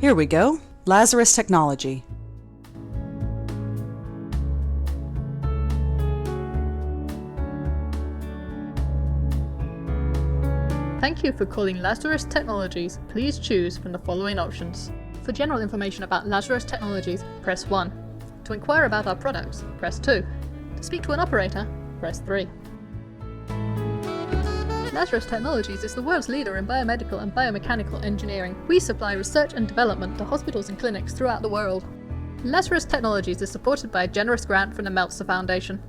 Here we go. Lazarus Technology. Thank you for calling Lazarus Technologies. Please choose from the following options. For general information about Lazarus Technologies, press 1. To inquire about our products, press 2. To speak to an operator, press 3. Lazarus Technologies is the world's leader in biomedical and biomechanical engineering. We supply research and development to hospitals and clinics throughout the world. Lazarus Technologies is supported by a generous grant from the Meltzer Foundation.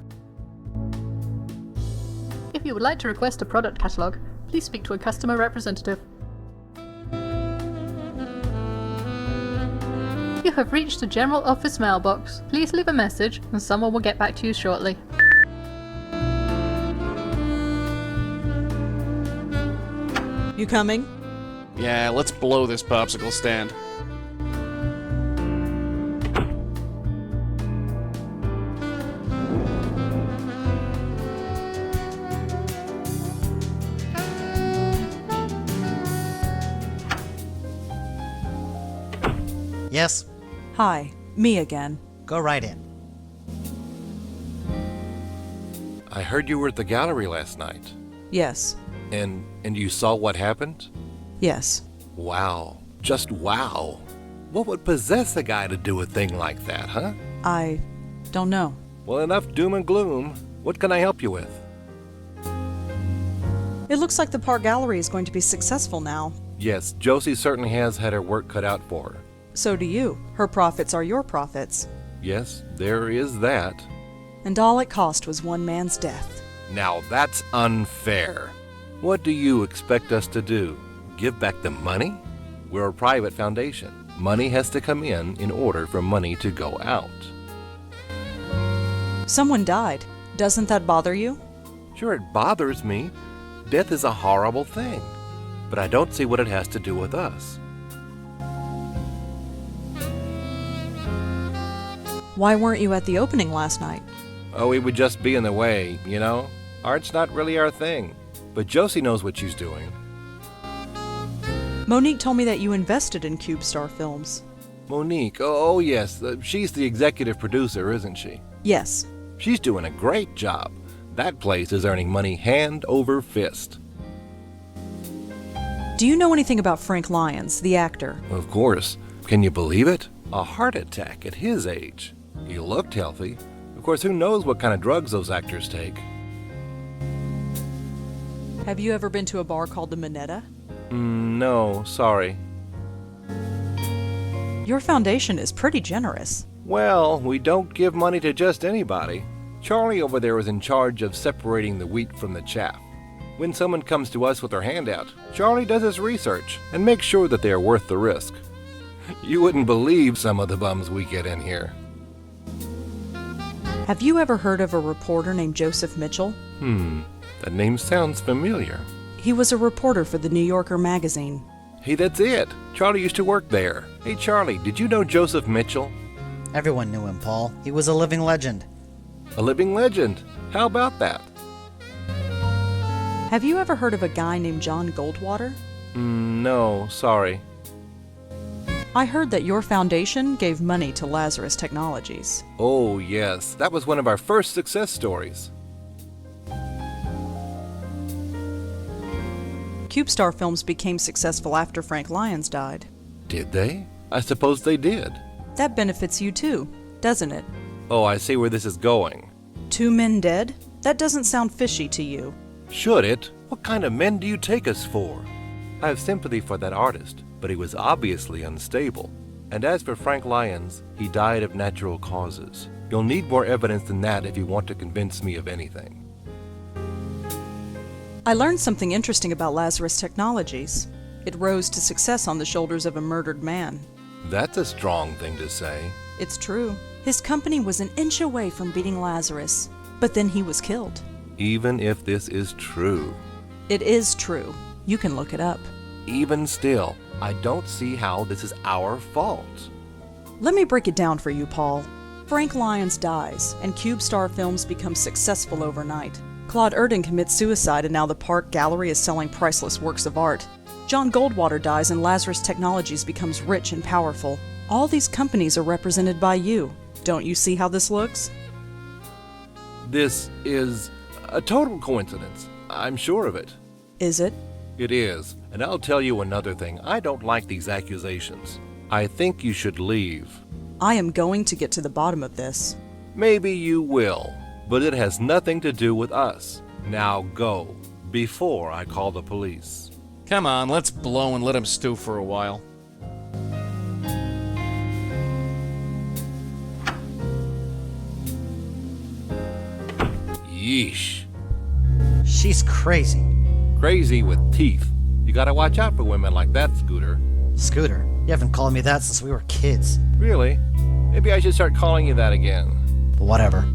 If you would like to request a product catalogue, please speak to a customer representative. You have reached the General Office mailbox. Please leave a message and someone will get back to you shortly. You coming? Yeah, let's blow this popsicle stand. Yes, Hi, me again. go right in. I heard you were at the gallery last night. Yes. And you saw what happened? Yes. Wow. Just wow. What would possess a guy to do a thing like that, huh? I don't know. Well, enough doom and gloom. What can I help you with? It looks like the Park Gallery is going to be successful now. Yes, Josie certainly has had her work cut out for her. So do you. Her profits are your profits. Yes, there is that. And all it cost was one man's death. Now that's unfair. What do you expect us to do? Give back the money? We're a private foundation. Money has to come in order for money to go out. Someone died. Doesn't that bother you? Sure, it bothers me. Death is a horrible thing. But I don't see what it has to do with us. Why weren't you at the opening last night? Oh, we would just be in the way, you know? Art's not really our thing. But Josie knows what she's doing. Monique told me that you invested in CubeStar Films. Monique, oh yes, she's the executive producer, isn't she? Yes. She's doing a great job. That place is earning money hand over fist. Do you know anything about Frank Lyons, the actor? Of course. Can you believe it? A heart attack at his age. He looked healthy. Of course, who knows what kind of drugs those actors take? Have you ever been to a bar called the Minetta? No, sorry. Your foundation is pretty generous. Well, we don't give money to just anybody. Charlie over there is in charge of separating the wheat from the chaff. When someone comes to us with their hand out, Charlie does his research and makes sure that they are worth the risk. You wouldn't believe some of the bums we get in here. Have you ever heard of a reporter named Joseph Mitchell? That name sounds familiar. He was a reporter for the New Yorker magazine. Hey, that's it. Charlie used to work there. Hey, Charlie, did you know Joseph Mitchell? Everyone knew him, Paul. He was a living legend. A living legend. How about that? Have you ever heard of a guy named John Goldwater? No, sorry. I heard that your foundation gave money to Lazarus Technologies. Oh, yes. That was one of our first success stories. CubeStar Films became successful after Frank Lyons died. Did they? I suppose they did. That benefits you too, doesn't it? Oh, I see where this is going. 2 men dead? That doesn't sound fishy to you. Should it? What kind of men do you take us for? I have sympathy for that artist, but he was obviously unstable. And as for Frank Lyons, he died of natural causes. You'll need more evidence than that if you want to convince me of anything. I learned something interesting about Lazarus Technologies. It rose to success on the shoulders of a murdered man. That's a strong thing to say. It's true. His company was an inch away from beating Lazarus, but then he was killed. Even if this is true. It is true. You can look it up. Even still, I don't see how this is our fault. Let me break it down for you, Paul. Frank Lyons dies, and CubeStar Films becomes successful overnight. Claude Erdin commits suicide, and now the Park Gallery is selling priceless works of art. John Goldwater dies and Lazarus Technologies becomes rich and powerful. All these companies are represented by you. Don't you see how this looks? This is a total coincidence. I'm sure of it. Is it? It is. And I'll tell you another thing. I don't like these accusations. I think you should leave. I am going to get to the bottom of this. Maybe you will, but it has nothing to do with us. Now go, before I call the police. Come on, let's blow and let him stew for a while. Yeesh. She's crazy. Crazy with teeth. You gotta watch out for women like that, Scooter. Scooter, you haven't called me that since we were kids. Really? Maybe I should start calling you that again. But whatever.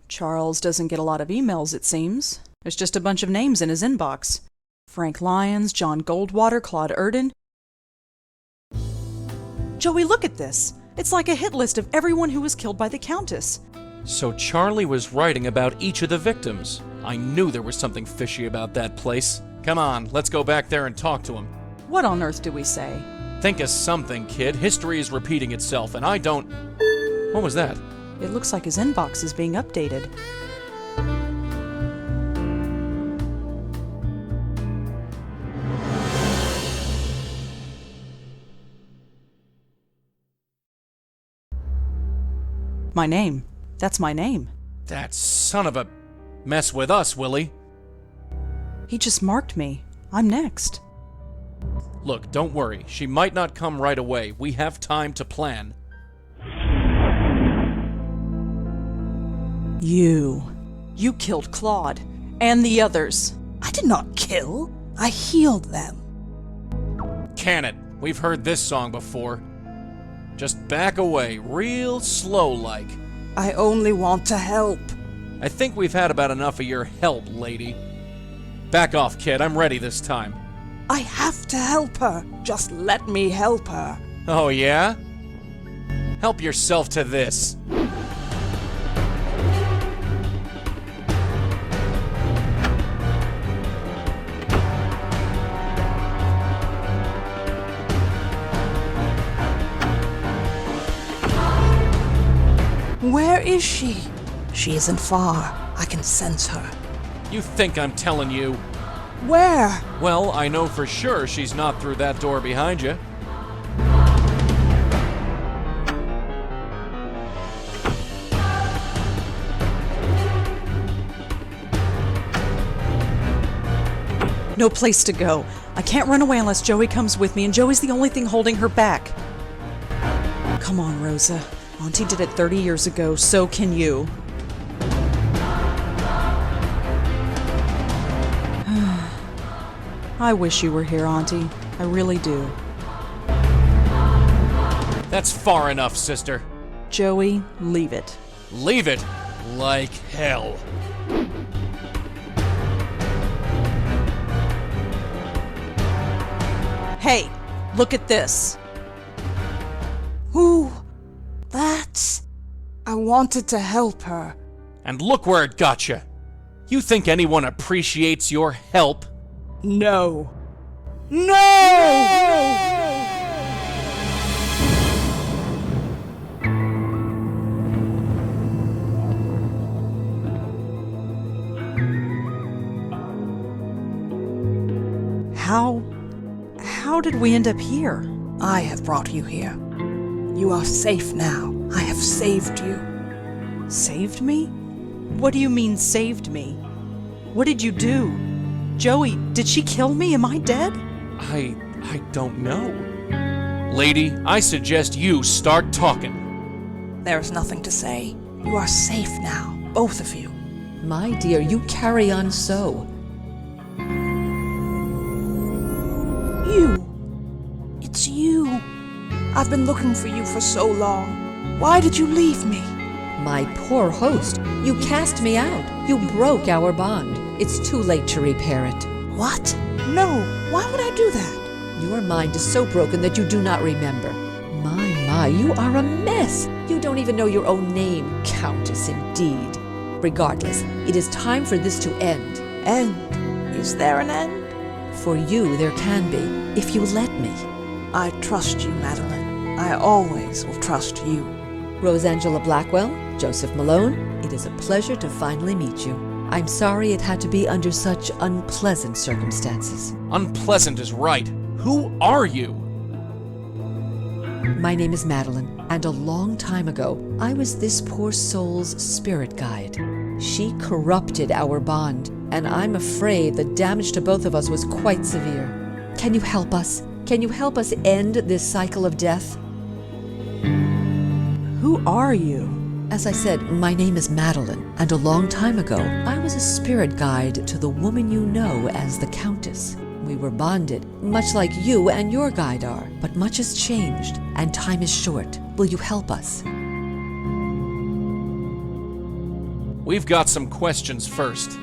Charles doesn't get a lot of emails, it seems. There's just a bunch of names in his inbox. Frank Lyons, John Goldwater, Claude Erden. Joey, look at this. It's like a hit list of everyone who was killed by the Countess. So Charlie was writing about each of the victims. I knew there was something fishy about that place. Come on, let's go back there and talk to him. What on earth do we say? Think of something, kid. History is repeating itself, and I don't... What was that? It looks like his inbox is being updated. My name. That's my name. That son of a... Mess with us, Willie. He just marked me. I'm next. Look, don't worry. She might not come right away. We have time to plan. You killed Claude. And the others. I did not kill. I healed them. Can it? We've heard this song before. Just back away, real slow-like. I only want to help. I think we've had about enough of your help, lady. Back off, kid. I'm ready this time. I have to help her. Just let me help her. Oh, yeah? Help yourself to this. Where is she? She isn't far. I can sense her. You think I'm telling you? Where? Well, I know for sure she's not through that door behind you. No place to go. I can't run away unless Joey comes with me, and Joey's the only thing holding her back. Come on, Rosa. Auntie did it 30 years ago, so can you. I wish you were here, Auntie. I really do. That's far enough, sister. Joey, leave it. Leave it like hell. Hey, look at this. Who? That's... I wanted to help her. And look where it got you. You think anyone appreciates your help? No. No! How did we end up here? I have brought you here. You are safe now. I have saved you. Saved me? What do you mean, saved me? What did you do? Joey, did she kill me? Am I dead? I don't know. Lady, I suggest you start talking. There is nothing to say. You are safe now, both of you. My dear, you carry on so. You. It's you. I've been looking for you for so long. Why did you leave me? My poor host, you cast me out. You broke our bond. It's too late to repair it. What? No, why would I do that? Your mind is so broken that you do not remember. My, you are a mess. You don't even know your own name, Countess, indeed. Regardless, it is time for this to end. End? Is there an end? For you, there can be, if you let me. I trust you, Madeline. I always will trust you. Rosangela Blackwell, Joseph Malone, it is a pleasure to finally meet you. I'm sorry it had to be under such unpleasant circumstances. Unpleasant is right. Who are you? My name is Madeline, and a long time ago, I was this poor soul's spirit guide. She corrupted our bond, and I'm afraid the damage to both of us was quite severe. Can you help us? Can you help us end this cycle of death? Who are you? As I said, my name is Madeline, and a long time ago, I was a spirit guide to the woman you know as the Countess. We were bonded, much like you and your guide are, but much has changed, and time is short. Will you help us? We've got some questions first.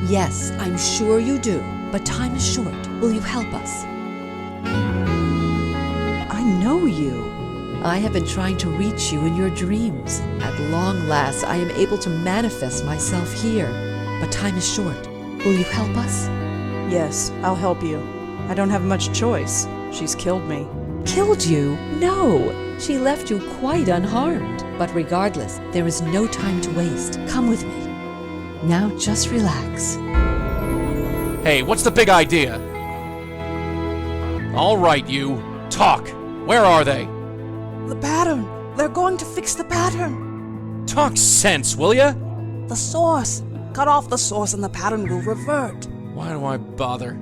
Yes, I'm sure you do, but time is short. Will you help us? I know you. I have been trying to reach you in your dreams. At long last, I am able to manifest myself here, but time is short. Will you help us? Yes, I'll help you. I don't have much choice. She's killed me. Killed you? No! She left you quite unharmed. But regardless, there is no time to waste. Come with me. Now just relax. Hey, what's the big idea? All right, you. Talk. Where are they? The pattern. They're going to fix the pattern. Talk sense, will ya? The source. Cut off the source and the pattern will revert. Why do I bother?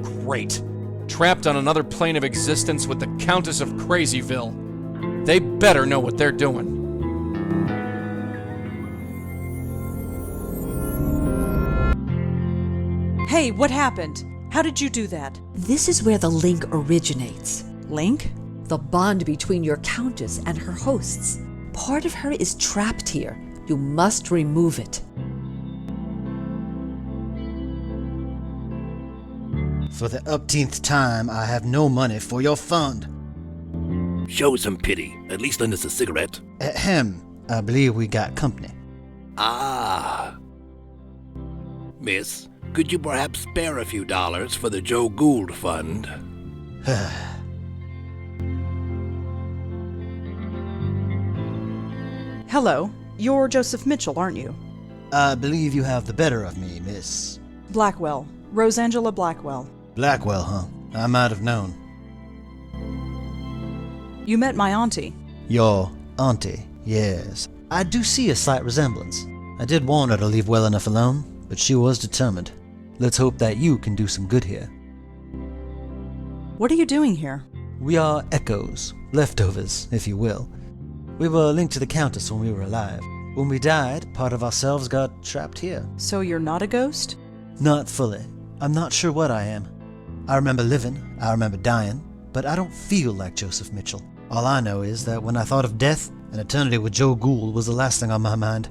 Great. Trapped on another plane of existence with the Countess of Crazyville. They better know what they're doing. Hey, what happened? How did you do that? This is where the link originates. Link? The bond between your Countess and her hosts. Part of her is trapped here. You must remove it. For the upteenth time, I have no money for your fund. Show some pity. At least lend us a cigarette. Ahem. I believe we got company. Ah. Miss, could you perhaps spare a few dollars for the Joe Gould Fund? Hello. You're Joseph Mitchell, aren't you? I believe you have the better of me, Miss Blackwell. Rosangela Blackwell. Blackwell, huh? I might have known. You met my auntie. Your auntie, yes. I do see a slight resemblance. I did warn her to leave well enough alone, but she was determined. Let's hope that you can do some good here. What are you doing here? We are echoes, leftovers, if you will. We were linked to the Countess when we were alive. When we died, part of ourselves got trapped here. So you're not a ghost? Not fully. I'm not sure what I am. I remember living, I remember dying, but I don't feel like Joseph Mitchell. All I know is that when I thought of death, an eternity with Joe Gould was the last thing on my mind.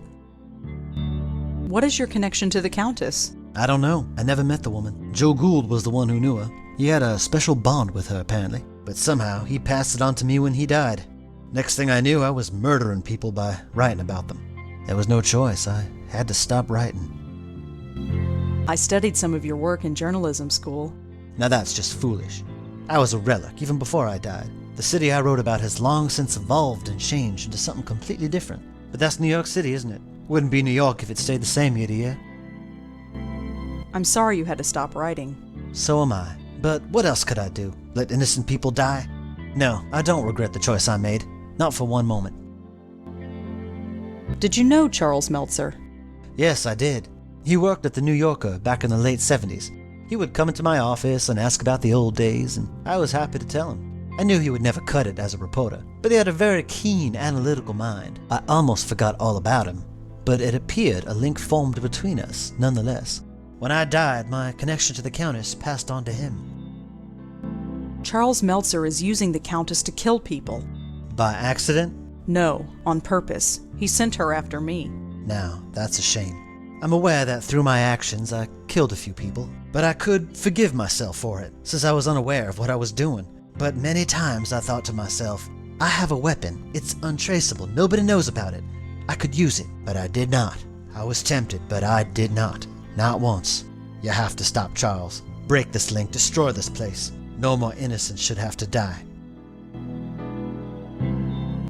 What is your connection to the Countess? I don't know. I never met the woman. Joe Gould was the one who knew her. He had a special bond with her, apparently. But somehow, he passed it on to me when he died. Next thing I knew, I was murdering people by writing about them. There was no choice. I had to stop writing. I studied some of your work in journalism school. Now that's just foolish. I was a relic, even before I died. The city I wrote about has long since evolved and changed into something completely different. But that's New York City, isn't it? Wouldn't be New York if it stayed the same year to year. I'm sorry you had to stop writing. So am I. But what else could I do? Let innocent people die? No, I don't regret the choice I made. Not for one moment. Did you know Charles Meltzer? Yes, I did. He worked at the New Yorker back in the late 70s. He would come into my office and ask about the old days, and I was happy to tell him. I knew he would never cut it as a reporter, but he had a very keen, analytical mind. I almost forgot all about him. but it appeared a link formed between us nonetheless. When I died, my connection to the Countess passed on to him. Charles Meltzer is using the Countess to kill people. By accident? No, on purpose. He sent her after me. Now, that's a shame. I'm aware that through my actions I killed a few people, but I could forgive myself for it, since I was unaware of what I was doing. But many times I thought to myself, I have a weapon. It's untraceable. Nobody knows about it. I could use it, but I did not. I was tempted, but I did not. Not once. You have to stop Charles. Break this link. Destroy this place. No more innocents should have to die.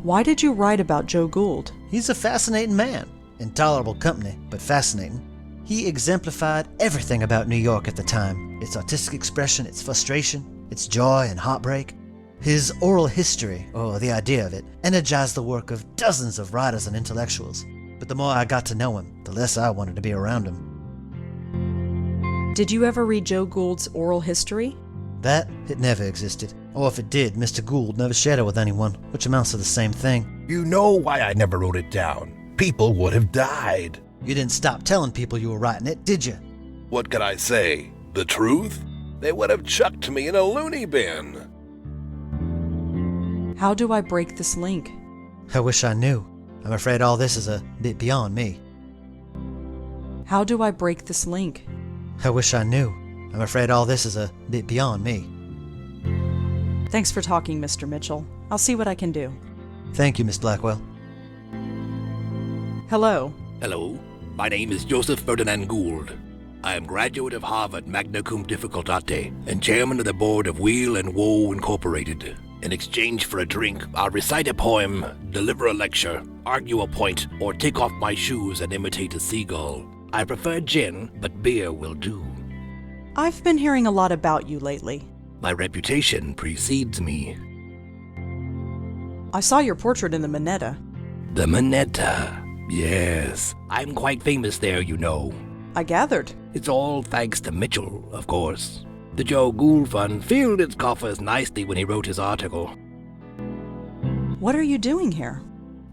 Why did you write about Joe Gould? He's a fascinating man. Intolerable company, but fascinating. He exemplified everything about New York at the time. Its artistic expression, its frustration, its joy and heartbreak. His oral history, or the idea of it, energized the work of dozens of writers and intellectuals. But the more I got to know him, the less I wanted to be around him. Did you ever read Joe Gould's oral history? That, it never existed. Or if it did, Mr. Gould never shared it with anyone, which amounts to the same thing. You know why I never wrote it down. People would have died. You didn't stop telling people you were writing it, did you? What could I say? The truth? They would have chucked me in a loony bin. How do I break this link? I wish I knew. I'm afraid all this is a bit beyond me. How do I break this link? I wish I knew. I'm afraid all this is a bit beyond me. Thanks for talking, Mr. Mitchell. I'll see what I can do. Thank you, Miss Blackwell. Hello. Hello, my name is Joseph Ferdinand Gould. I am graduate of Harvard magna cum difficultate and chairman of the board of Wheel and Woe Incorporated. In exchange for a drink, I'll recite a poem, deliver a lecture, argue a point, or take off my shoes and imitate a seagull. I prefer gin, but beer will do. I've been hearing a lot about you lately. My reputation precedes me. I saw your portrait in the Minetta. The Minetta. Yes, I'm quite famous there, you know. I gathered. It's all thanks to Mitchell, of course. The Joe Gould Fund filled its coffers nicely when he wrote his article. What are you doing here?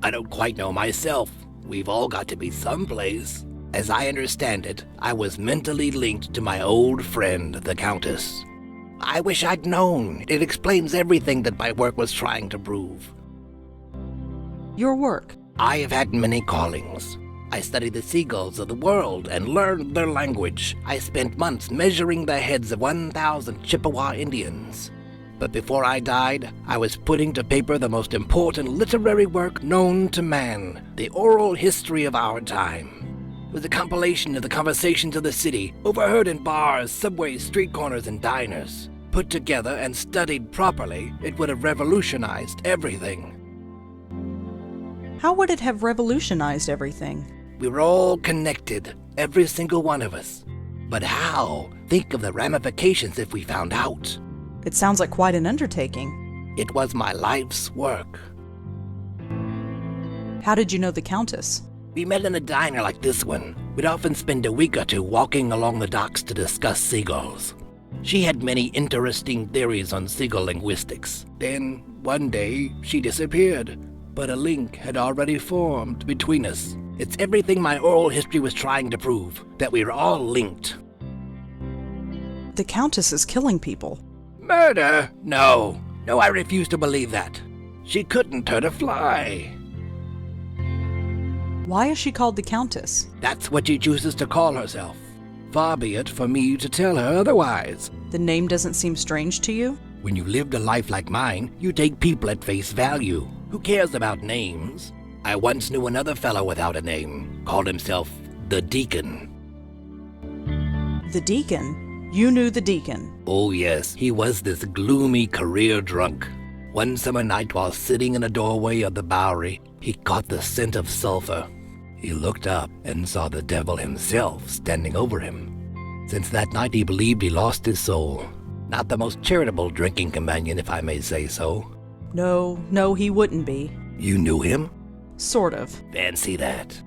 I don't quite know myself. We've all got to be someplace. As I understand it, I was mentally linked to my old friend, the Countess. I wish I'd known. It explains everything that my work was trying to prove. Your work? I have had many callings. I studied the seagulls of the world and learned their language. I spent months measuring the heads of 1,000 Chippewa Indians. But before I died, I was putting to paper the most important literary work known to man, the oral history of our time. It was a compilation of the conversations of the city, overheard in bars, subways, street corners, and diners. Put together and studied properly, it would have revolutionized everything. How would it have revolutionized everything? We were all connected, every single one of us. But how? Think of the ramifications if we found out. It sounds like quite an undertaking. It was my life's work. How did you know the Countess? We met in a diner like this one. We'd often spend a week or two walking along the docks to discuss seagulls. She had many interesting theories on seagull linguistics. Then, one day, she disappeared. But a link had already formed between us. It's everything my oral history was trying to prove, that we are all linked. The Countess is killing people. Murder? No. No, I refuse to believe that. She couldn't hurt a fly. Why is she called the Countess? That's what she chooses to call herself. Far be it for me to tell her otherwise. The name doesn't seem strange to you? When you lived a life like mine, you take people at face value. Who cares about names? I once knew another fellow without a name, called himself the Deacon. The Deacon? You knew the Deacon? Oh yes, he was this gloomy career drunk. One summer night while sitting in a doorway of the Bowery, he caught the scent of sulfur. He looked up and saw the devil himself standing over him. Since that night he believed he lost his soul. Not the most charitable drinking companion, if I may say so. No, he wouldn't be. You knew him? Sort of. Fancy that.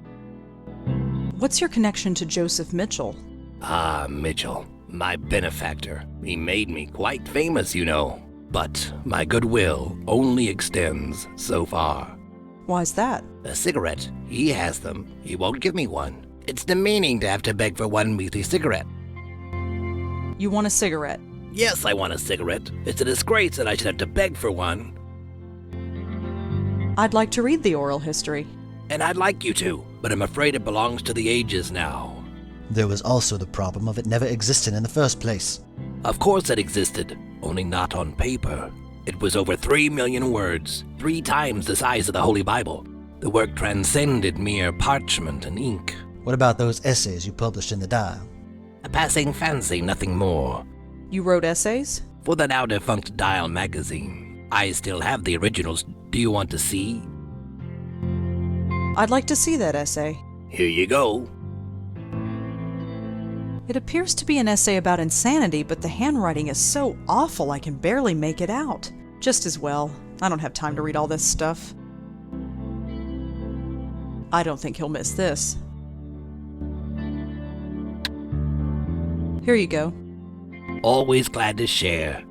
What's your connection to Joseph Mitchell? Ah, Mitchell, my benefactor. He made me quite famous, you know. But my goodwill only extends so far. Why's that? A cigarette. He has them. He won't give me one. It's demeaning to have to beg for one measly cigarette. You want a cigarette? Yes, I want a cigarette. It's a disgrace that I should have to beg for one. I'd like to read the oral history. And I'd like you to, but I'm afraid it belongs to the ages now. There was also the problem of it never existing in the first place. Of course it existed, only not on paper. It was over 3 million words, 3 times the size of the Holy Bible. The work transcended mere parchment and ink. What about those essays you published in the Dial? A passing fancy, nothing more. You wrote essays? For the now defunct Dial magazine. I still have the originals. Do you want to see? I'd like to see that essay. Here you go. It appears to be an essay about insanity, but the handwriting is so awful I can barely make it out. Just as well. I don't have time to read all this stuff. I don't think he'll miss this. Here you go. Always glad to share.